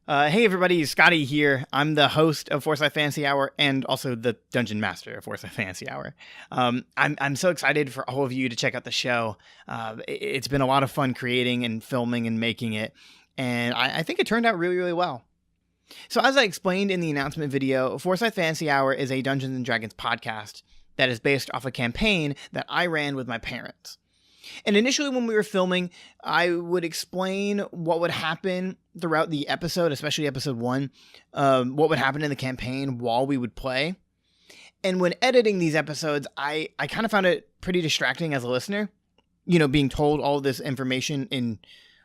Hey everybody, Scotty here. I'm the host of Forsyth Fantasy Hour and also the Dungeon Master of Forsyth Fantasy Hour. I'm so excited for all of you to check out the show. It's been a lot of fun creating and filming and making it, and I think it turned out really, really well. So as I explained in the announcement video, Forsyth Fantasy Hour is a Dungeons & Dragons podcast that is based off a campaign that I ran with my parents. And initially when we were filming, I would explain what would happen throughout the episode, especially episode 1, what would happen in the campaign while we would play. And when editing these episodes, I kind of found it pretty distracting as a listener, being told all of this information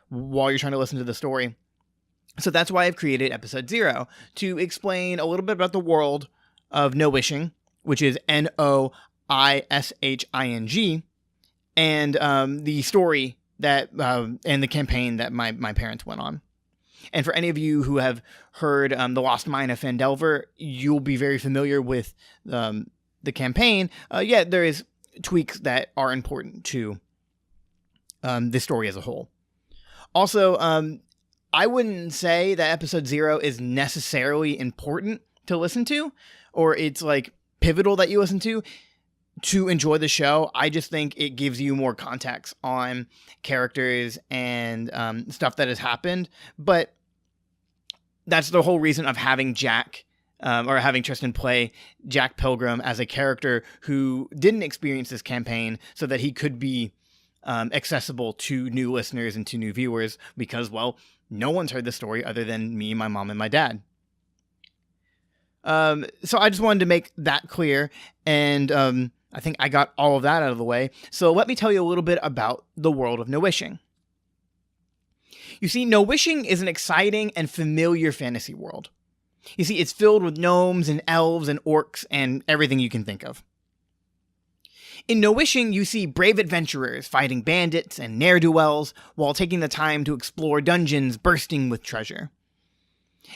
while you're trying to listen to the story. So that's why I've created episode 0, to explain a little bit about the world of No Wishing, which is Noising, and the story that and the campaign that my parents went on. And for any of you who have heard The Lost Mine of Phandelver, you'll be very familiar with the campaign. There is tweaks that are important to the story as a whole. Also, I wouldn't say that episode 0 is necessarily important to listen to, or it's like pivotal that you listen to enjoy the show. I just think it gives you more context on characters and stuff that has happened. But that's the whole reason of having Jack or having Tristan play Jack Pilgrim as a character who didn't experience this campaign, so that he could be accessible to new listeners and to new viewers, because, well, no one's heard the story other than me, my mom, and my dad. So I just wanted to make that clear, and I think I got all of that out of the way. So let me tell you a little bit about the world of No Wishing. You see, No Wishing is an exciting and familiar fantasy world. You see, it's filled with gnomes and elves and orcs and everything you can think of. In No Wishing, you see brave adventurers fighting bandits and ne'er-do-wells while taking the time to explore dungeons bursting with treasure.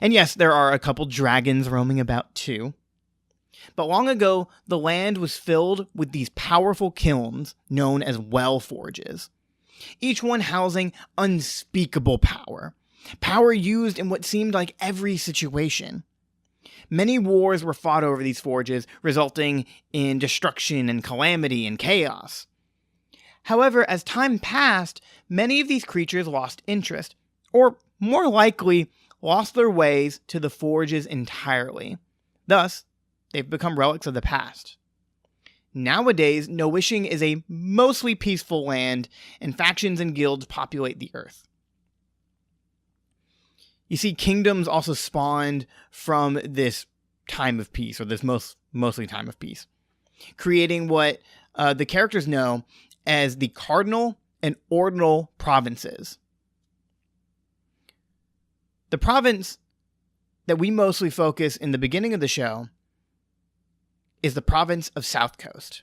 And yes, there are a couple dragons roaming about too. But long ago, the land was filled with these powerful kilns known as well forges, each one housing unspeakable power used in what seemed like every situation. Many wars were fought over these forges, resulting in destruction and calamity and chaos. However, as time passed, many of these creatures lost interest, or more likely, lost their ways to the forges entirely. Thus, they've become relics of the past. Nowadays, No Wishing is a mostly peaceful land, and factions and guilds populate the earth. You see, kingdoms also spawned from this time of peace, or this mostly time of peace, creating what the characters know as the cardinal and ordinal provinces. The province that we mostly focus in the beginning of the show is the province of South Coast.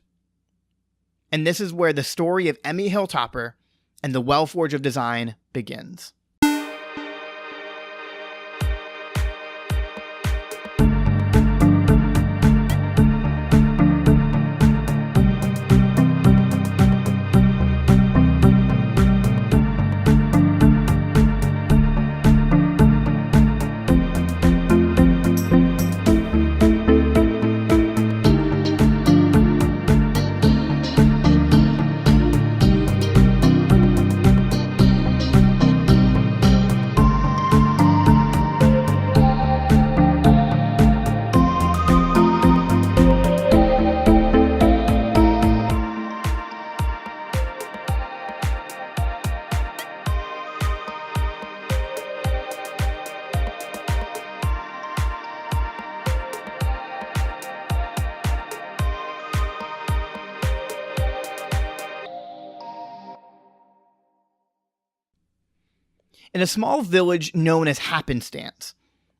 And this is where the story of Emmy Hilltopper and the Wellforge of Design begins. In a small village known as Happenstance,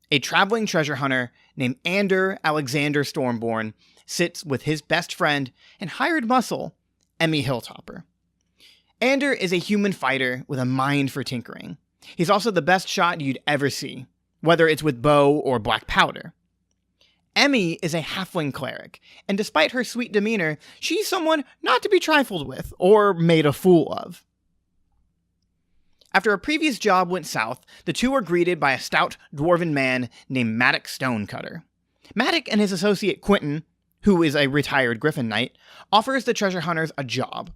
a traveling treasure hunter named Ander Alexander Stormborn sits with his best friend and hired muscle, Emmy Hilltopper. Ander is a human fighter with a mind for tinkering. He's also the best shot you'd ever see, whether it's with bow or black powder. Emmy is a halfling cleric, and despite her sweet demeanor, she's someone not to be trifled with or made a fool of. After a previous job went south, the two were greeted by a stout dwarven man named Maddox Stonecutter. Maddox and his associate Quentin, who is a retired Griffin Knight, offers the treasure hunters a job.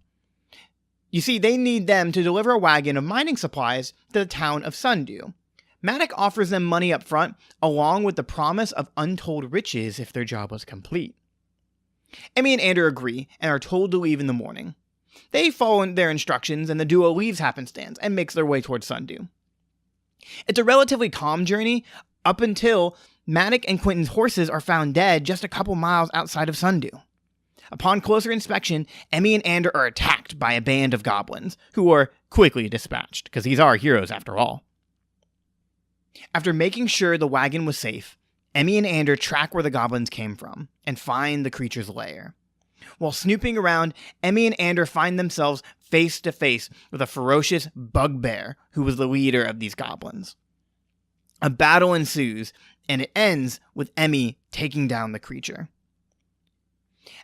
You see, they need them to deliver a wagon of mining supplies to the town of Sundew. Maddox offers them money up front, along with the promise of untold riches if their job was complete. Emmy and Ander agree and are told to leave in the morning. They follow their instructions, and the duo leaves happenstance and makes their way towards Sundew. It's a relatively calm journey up until Maddox and Quentin's horses are found dead just a couple miles outside of Sundew. Upon closer inspection, Emmy and Ander are attacked by a band of goblins, who are quickly dispatched, because these are heroes after all. After making sure the wagon was safe, Emmy and Ander track where the goblins came from and find the creature's lair. While snooping around, Emmy and Ander find themselves face to face with a ferocious bugbear who was the leader of these goblins. A battle ensues, and it ends with Emmy taking down the creature.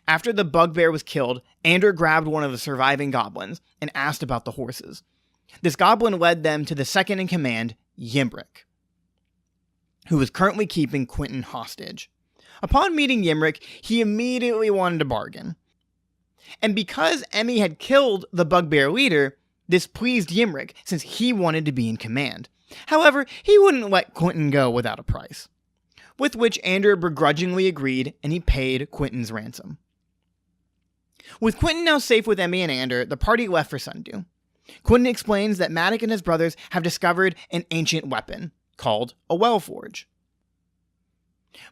After the bugbear was killed, Ander grabbed one of the surviving goblins and asked about the horses. This goblin led them to the second in command, Yimbrick, who was currently keeping Quentin hostage. Upon meeting Yimbrick, he immediately wanted to bargain. And because Emmy had killed the bugbear leader, this pleased Yimbrick since he wanted to be in command. However, he wouldn't let Quentin go without a price. With which Ander begrudgingly agreed, and he paid Quentin's ransom. With Quentin now safe with Emmy and Ander, the party left for Sundew. Quentin explains that Maddox and his brothers have discovered an ancient weapon called a Wellforge.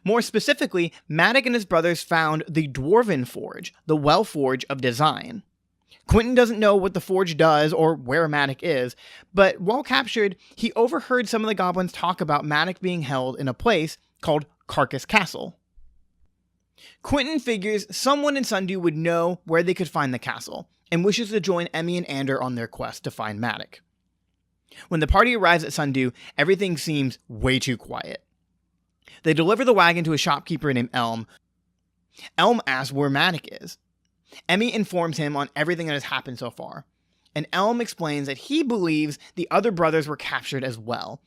More specifically, Maddox and his brothers found the Dwarven Forge, the Wellforge of Design. Quentin doesn't know what the forge does or where Maddox is, but while captured, he overheard some of the goblins talk about Maddox being held in a place called Carcass Castle. Quentin figures someone in Sundew would know where they could find the castle, and wishes to join Emmy and Ander on their quest to find Maddox. When the party arrives at Sundew, everything seems way too quiet. They deliver the wagon to a shopkeeper named Elm. Elm asks where Maddox is. Emmy informs him on everything that has happened so far, and Elm explains that he believes the other brothers were captured as well,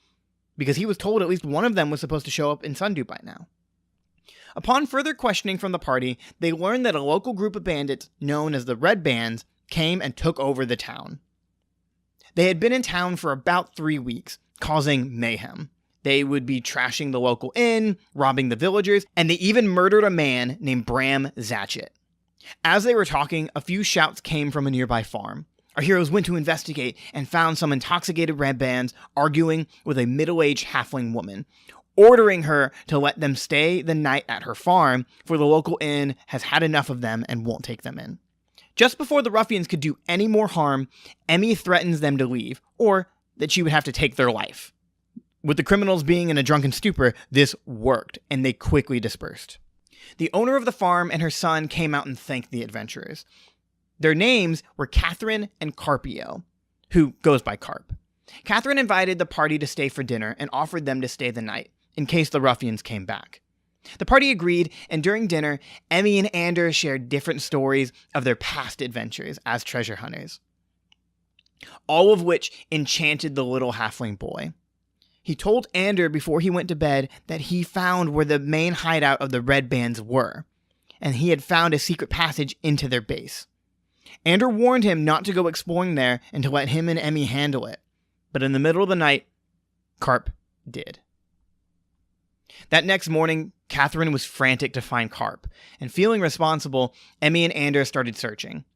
because he was told at least one of them was supposed to show up in Sundew by now. Upon further questioning from the party, they learn that a local group of bandits known as the Red Bands came and took over the town. They had been in town for about 3 weeks, causing mayhem. They would be trashing the local inn, robbing the villagers, and they even murdered a man named Bram Zatchet. As they were talking, a few shouts came from a nearby farm. Our heroes went to investigate and found some intoxicated Red Bands arguing with a middle-aged halfling woman, ordering her to let them stay the night at her farm, for the local inn has had enough of them and won't take them in. Just before the ruffians could do any more harm, Emmy threatens them to leave, or that she would have to take their life. With the criminals being in a drunken stupor, this worked, and they quickly dispersed. The owner of the farm and her son came out and thanked the adventurers. Their names were Catherine and Carpio, who goes by Carp. Catherine invited the party to stay for dinner and offered them to stay the night, in case the ruffians came back. The party agreed, and during dinner, Emmy and Ander shared different stories of their past adventures as treasure hunters, all of which enchanted the little halfling boy. He told Ander before he went to bed that he found where the main hideout of the Red Bands were, and he had found a secret passage into their base. Ander warned him not to go exploring there and to let him and Emmy handle it, but in the middle of the night, Carp did. That next morning, Catherine was frantic to find Carp, and feeling responsible, Emmy and Ander started searching.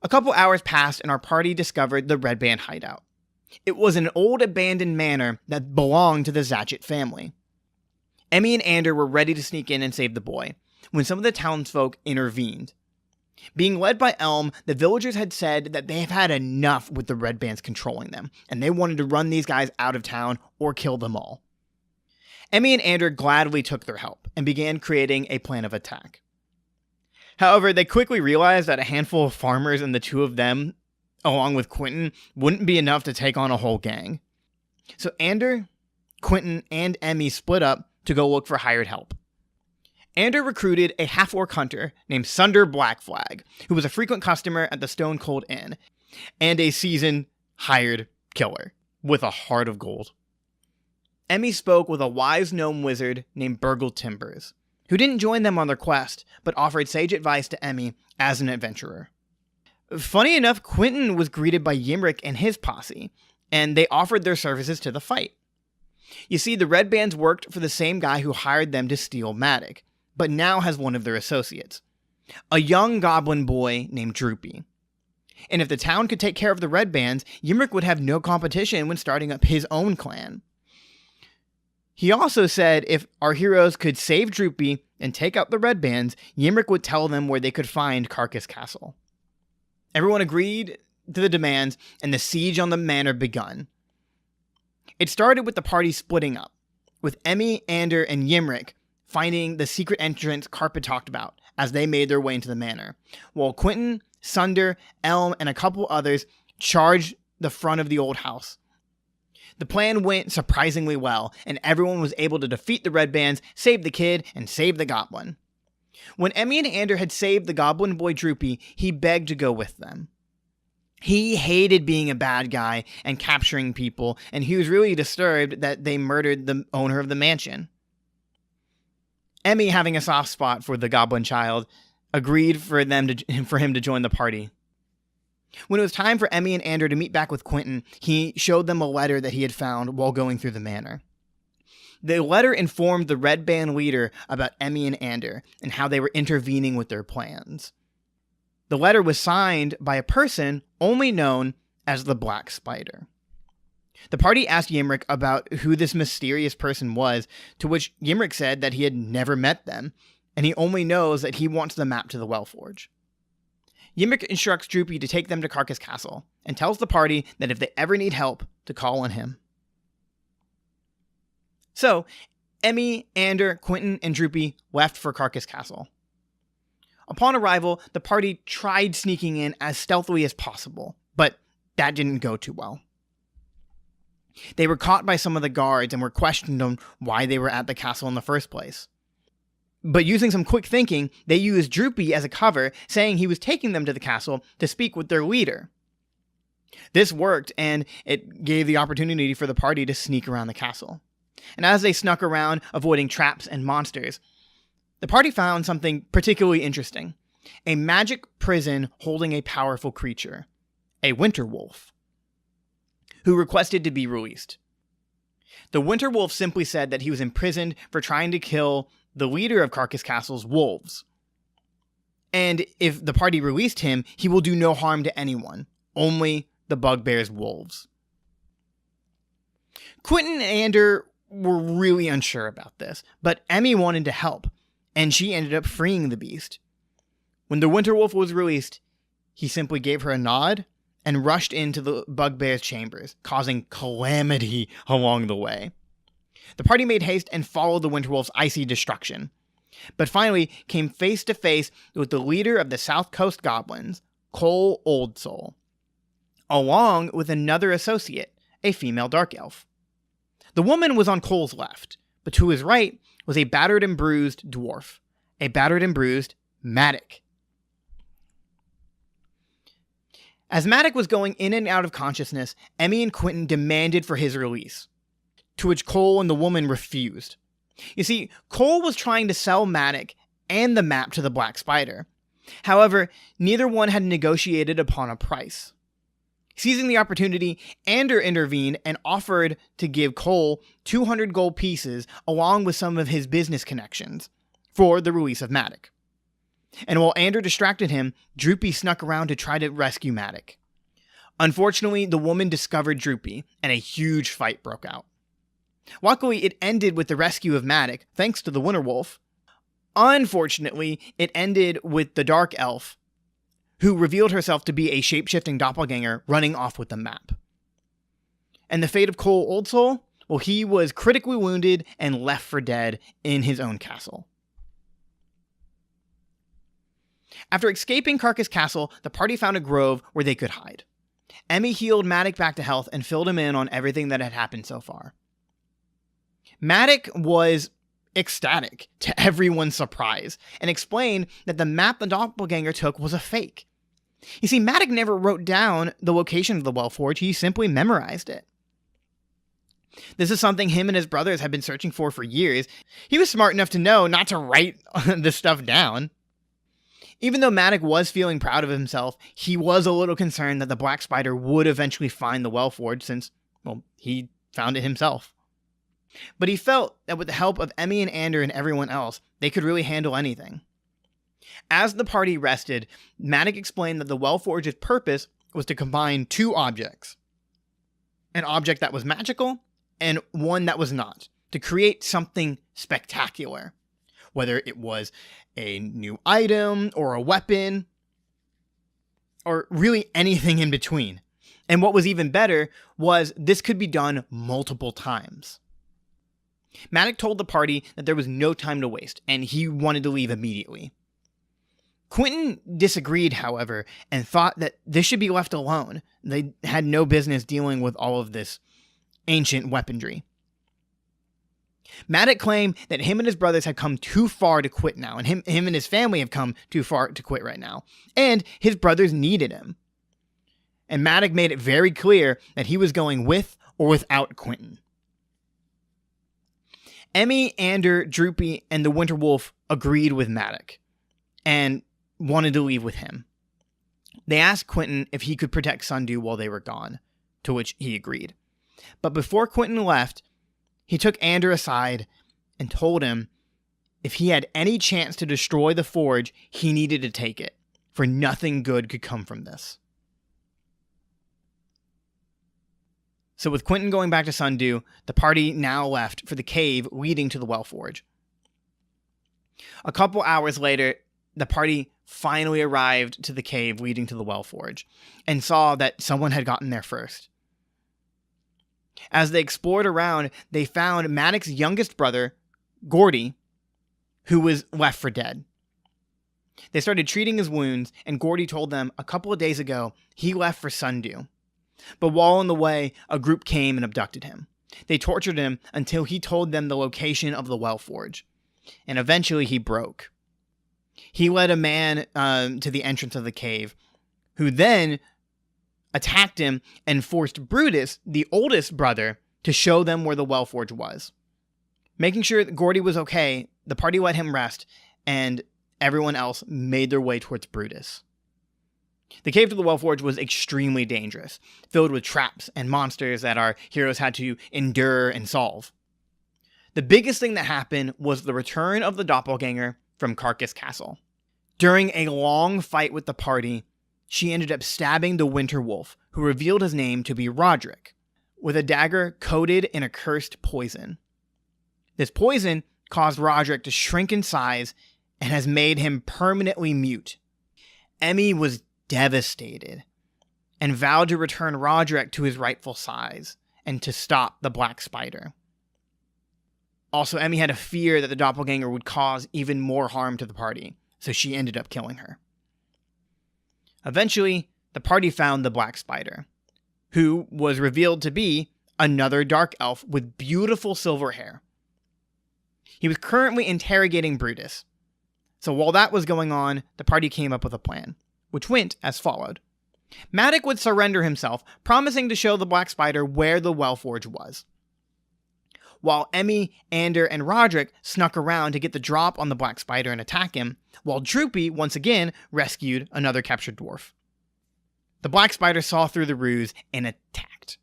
A couple hours passed and our party discovered the Red Band hideout. It was an old abandoned manor that belonged to the Zatchet family. Emmy and Ander were ready to sneak in and save the boy, when some of the townsfolk intervened. Being led by Elm, the villagers had said that they have had enough with the Red Bands controlling them, and they wanted to run these guys out of town or kill them all. Emmy and Ander gladly took their help and began creating a plan of attack. However, they quickly realized that a handful of farmers and the two of them, along with Quentin, wouldn't be enough to take on a whole gang. So Ander, Quentin, and Emmy split up to go look for hired help. Ander recruited a half-orc hunter named Sunder Blackflag, who was a frequent customer at the Stone Cold Inn, and a seasoned hired killer with a heart of gold. Emmy spoke with a wise gnome wizard named Burgle Timbers, who didn't join them on their quest, but offered sage advice to Emmy as an adventurer. Funny enough, Quentin was greeted by Ymric and his posse, and they offered their services to the fight. You see, the Red Bands worked for the same guy who hired them to steal Matic, but now has one of their associates, a young goblin boy named Droopy. And if the town could take care of the Red Bands, Ymric would have no competition when starting up his own clan. He also said if our heroes could save Droopy and take out the Red Bands, Ymric would tell them where they could find Carcass Castle. Everyone agreed to the demands, and the siege on the manor begun. It started with the party splitting up, with Emmy, Ander, and Ymric finding the secret entrance Carpet talked about as they made their way into the manor, while Quentin, Sunder, Elm, and a couple others charged the front of the old house. The plan went surprisingly well, and everyone was able to defeat the Red Bands, save the kid, and save the goblin. When Emmy and Ander had saved the goblin boy Droopy, he begged to go with them. He hated being a bad guy and capturing people, and he was really disturbed that they murdered the owner of the mansion. Emmy, having a soft spot for the goblin child, agreed for him to join the party. When it was time for Emmy and Ander to meet back with Quentin, he showed them a letter that he had found while going through the manor. The letter informed the Red Band leader about Emmy and Ander and how they were intervening with their plans. The letter was signed by a person only known as the Black Spider. The party asked Ymric about who this mysterious person was, to which Ymric said that he had never met them, and he only knows that he wants the map to the Wellforge. Ymric instructs Droopy to take them to Carcass Castle, and tells the party that if they ever need help, to call on him. So, Emmy, Ander, Quentin, and Droopy left for Carcass Castle. Upon arrival, the party tried sneaking in as stealthily as possible, but that didn't go too well. They were caught by some of the guards and were questioned on why they were at the castle in the first place. But using some quick thinking, they used Droopy as a cover, saying he was taking them to the castle to speak with their leader. This worked, and it gave the opportunity for the party to sneak around the castle. And as they snuck around, avoiding traps and monsters, the party found something particularly interesting. A magic prison holding a powerful creature, a winter wolf, who requested to be released. The winter wolf simply said that he was imprisoned for trying to kill the leader of Carcass Castle's wolves. And if the party released him, he will do no harm to anyone, only the bugbear's wolves. Quentin and Ander were really unsure about this, but Emmy wanted to help, and she ended up freeing the beast. When the winter wolf was released, he simply gave her a nod and rushed into the bugbear's chambers, causing calamity along the way. The party made haste and followed the Winterwolf's icy destruction, but finally came face to face with the leader of the South Coast Goblins, Cole Oldsoul, along with another associate, a female dark elf. The woman was on Cole's left, but to his right was a battered and bruised dwarf, a battered and bruised Matic. As Matic was going in and out of consciousness, Emmy and Quentin demanded for his release, to which Cole and the woman refused. You see, Cole was trying to sell Matic and the map to the Black Spider. However, neither one had negotiated upon a price. Seizing the opportunity, Ander intervened and offered to give Cole 200 gold pieces along with some of his business connections for the release of Matic. And while Ander distracted him, Droopy snuck around to try to rescue Matic. Unfortunately, the woman discovered Droopy, and a huge fight broke out. Luckily, it ended with the rescue of Matic, thanks to the Winterwolf. Unfortunately, it ended with the Dark Elf, who revealed herself to be a shape-shifting doppelganger running off with the map. And the fate of Cole Oldsoul? Well, he was critically wounded and left for dead in his own castle. After escaping Carcass Castle, the party found a grove where they could hide. Emmy healed Matic back to health and filled him in on everything that had happened so far. Matic was ecstatic, to everyone's surprise, and explained that the map the doppelganger took was a fake. You see, Maddox never wrote down the location of the well forge, he simply memorized it. This is something him and his brothers had been searching for years. He was smart enough to know not to write this stuff down. Even though Maddox was feeling proud of himself, he was a little concerned that the Black Spider would eventually find the well forge since, well, he found it himself. But he felt that with the help of Emmy and Ander and everyone else, they could really handle anything. As the party rested, Maddox explained that the well forge's purpose was to combine two objects. An object that was magical and one that was not, to create something spectacular. Whether it was a new item or a weapon, or really anything in between. And what was even better was this could be done multiple times. Maddox told the party that there was no time to waste, and he wanted to leave immediately. Quentin disagreed, however, and thought that this should be left alone. They had no business dealing with all of this ancient weaponry. Maddox claimed that him and his brothers had come too far to quit now, and him and his family have come too far to quit right now, and his brothers needed him. And Maddox made it very clear that he was going with or without Quentin. Emmy, Ander, Droopy, and the Winter Wolf agreed with Maddox and wanted to leave with him. They asked Quentin if he could protect Sundew while they were gone, to which he agreed. But before Quentin left, he took Ander aside and told him if he had any chance to destroy the forge, he needed to take it, for nothing good could come from this. So with Quentin going back to Sundew, the party now left for the cave leading to the well forge. A couple hours later, the party finally arrived to the cave leading to the well forge and saw that someone had gotten there first. As they explored around, they found Maddox's youngest brother, Gordy, who was left for dead. They started treating his wounds, and Gordy told them a couple of days ago he left for Sundew. But while on the way, a group came and abducted him. They tortured him until he told them the location of the well forge, and eventually he broke. He led a man to the entrance of the cave, who then attacked him and forced Brutus, the oldest brother, to show them where the well forge was. Making sure that Gordy was okay, the party let him rest, and everyone else made their way towards Brutus. The cave to the well forge was extremely dangerous, filled with traps and monsters that our heroes had to endure and solve. The biggest thing that happened was the return of the doppelganger from Carcass Castle. During a long fight with the party, she ended up stabbing the Winter Wolf, who revealed his name to be Roderick, with a dagger coated in a cursed poison. This poison caused Roderick to shrink in size and has made him permanently mute. Emmy was devastated and vowed to return Roderick to his rightful size and to stop the Black Spider. Also, Emmy had a fear that the doppelganger would cause even more harm to the party, so she ended up killing her. Eventually, the party found the Black Spider, who was revealed to be another dark elf with beautiful silver hair. He was currently interrogating Brutus. So while that was going on, the party came up with a plan, which went as followed. Maddox would surrender himself, promising to show the Black Spider where the Wellforge was, while Emmy, Ander, and Roderick snuck around to get the drop on the Black Spider and attack him, while Droopy once again rescued another captured dwarf. The Black Spider saw through the ruse and attacked.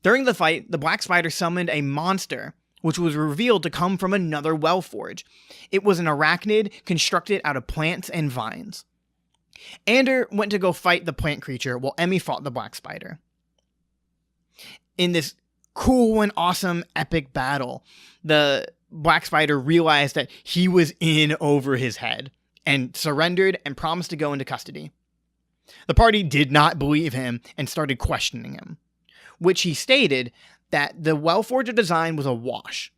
During the fight, the Black Spider summoned a monster, which was revealed to come from another Wellforge. It was an arachnid constructed out of plants and vines. Ander went to go fight the plant creature while Emmy fought the Black Spider. In this cool and awesome epic battle, the Black Spider realized that he was in over his head and surrendered and promised to go into custody. The party did not believe him and started questioning him, which he stated that the Wellforger design was a wash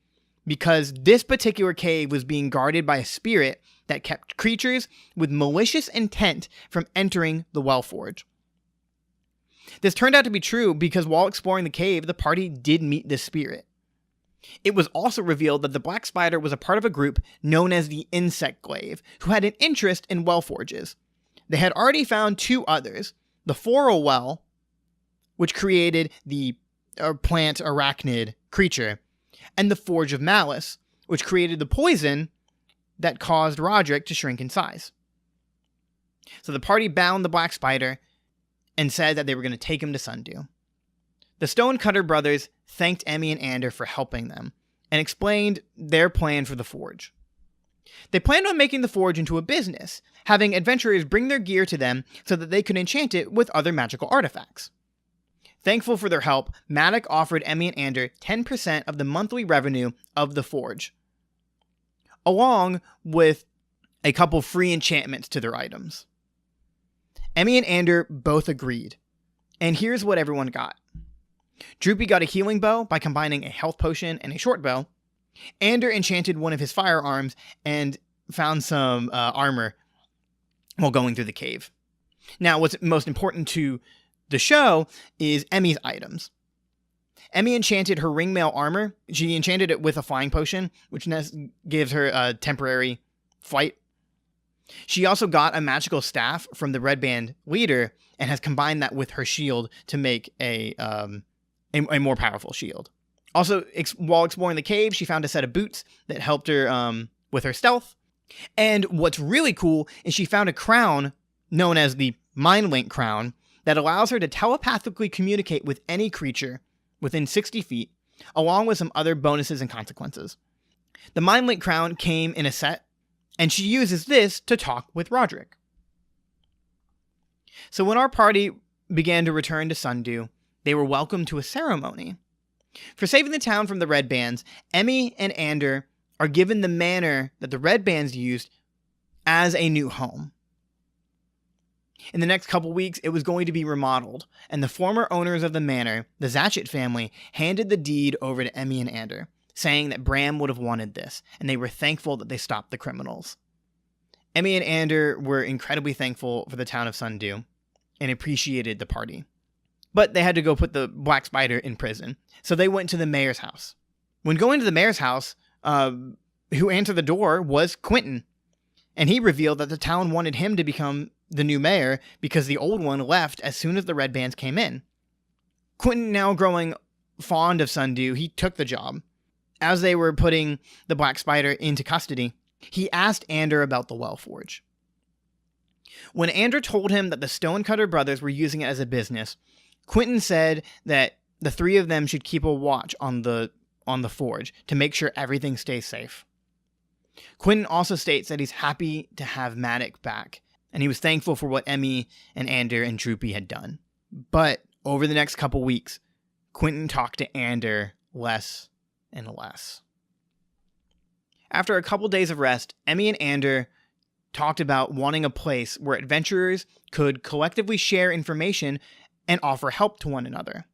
because this particular cave was being guarded by a spirit that kept creatures with malicious intent from entering the Wellforge. This turned out to be true because while exploring the cave, the party did meet this spirit. It was also revealed that the Black Spider was a part of a group known as the Insect Glaive, who had an interest in Wellforges. They had already found 2 others, the Floral Well, which created the plant arachnid creature, and the Forge of Malice, which created the poison that caused Roderick to shrink in size. So the party bound the Black Spider and said that they were going to take him to Sundew. The Stonecutter brothers thanked Emmy and Ander for helping them and explained their plan for the forge. They planned on making the forge into a business, having adventurers bring their gear to them so that they could enchant it with other magical artifacts. Thankful for their help, Maddock offered Emmy and Ander 10% of the monthly revenue of the forge, along with a couple free enchantments to their items. Emmy and Ander both agreed, and here's what everyone got. Droopy got a healing bow by combining a health potion and a short bow. Ander enchanted one of his firearms and found some armor while going through the cave. Now, what's most important to the show is Emmy's items. Emmy enchanted her ringmail armor. She enchanted it with a flying potion, which gives her a temporary flight. She also got a magical staff from the Red Band leader and has combined that with her shield to make a more powerful shield. Also, while exploring the cave, she found a set of boots that helped her with her stealth. And what's really cool is she found a crown known as the Mind Link Crown that allows her to telepathically communicate with any creature within 60 feet, along with some other bonuses and consequences. The Mind Link Crown came in a set, and she uses this to talk with Roderick. So when our party began to return to Sundew, they were welcomed to a ceremony. For saving the town from the Red Bands, Emmy and Ander are given the manor that the Red Bands used as a new home. In the next couple weeks, it was going to be remodeled, and the former owners of the manor, the Zatchet family, handed the deed over to Emmy and Ander, saying that Bram would have wanted this, and they were thankful that they stopped the criminals. Emmy and Ander were incredibly thankful for the town of Sundew, and appreciated the party. But they had to go put the Black Spider in prison, so they went to the mayor's house. When going to the mayor's house, who answered the door was Quentin, and he revealed that the town wanted him to become the new mayor because the old one left as soon as the Red Bands came in. Quentin, now growing fond of Sundew, he took the job. As they were putting the Black Spider into custody, he asked Ander about the Well Forge. When Ander told him that the Stonecutter brothers were using it as a business, Quentin said that the 3 of them should keep a watch on the forge to make sure everything stays safe. Quentin also states that he's happy to have Maddock back, and he was thankful for what Emmy and Ander and Droopy had done. But over the next couple weeks, Quentin talked to Ander less and less. After a couple days of rest, Emmy and Ander talked about wanting a place where adventurers could collectively share information and offer help to one another.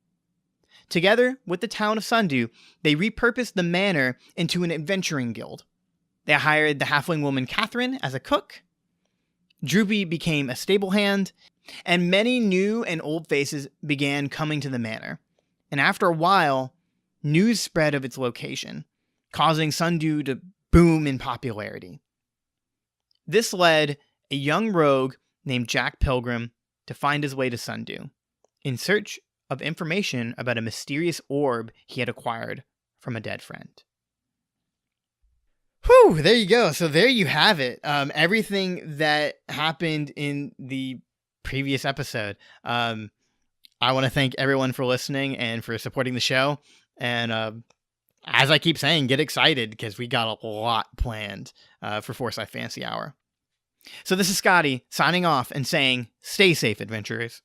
Together with the town of Sundew, they repurposed the manor into an adventuring guild. They hired the halfling woman Catherine as a cook. Droopy became a stable hand, and many new and old faces began coming to the manor. And after a while, news spread of its location, causing Sundew to boom in popularity. This led a young rogue named Jack Pilgrim to find his way to Sundew, in search of information about a mysterious orb he had acquired from a dead friend. Whew, there you go. So there you have it. Everything that happened in the previous episode. I want to thank everyone for listening and for supporting the show. And as I keep saying, get excited because we got a lot planned for Forsyth Fantasy Hour. So this is Scotty signing off and saying, stay safe, adventurers.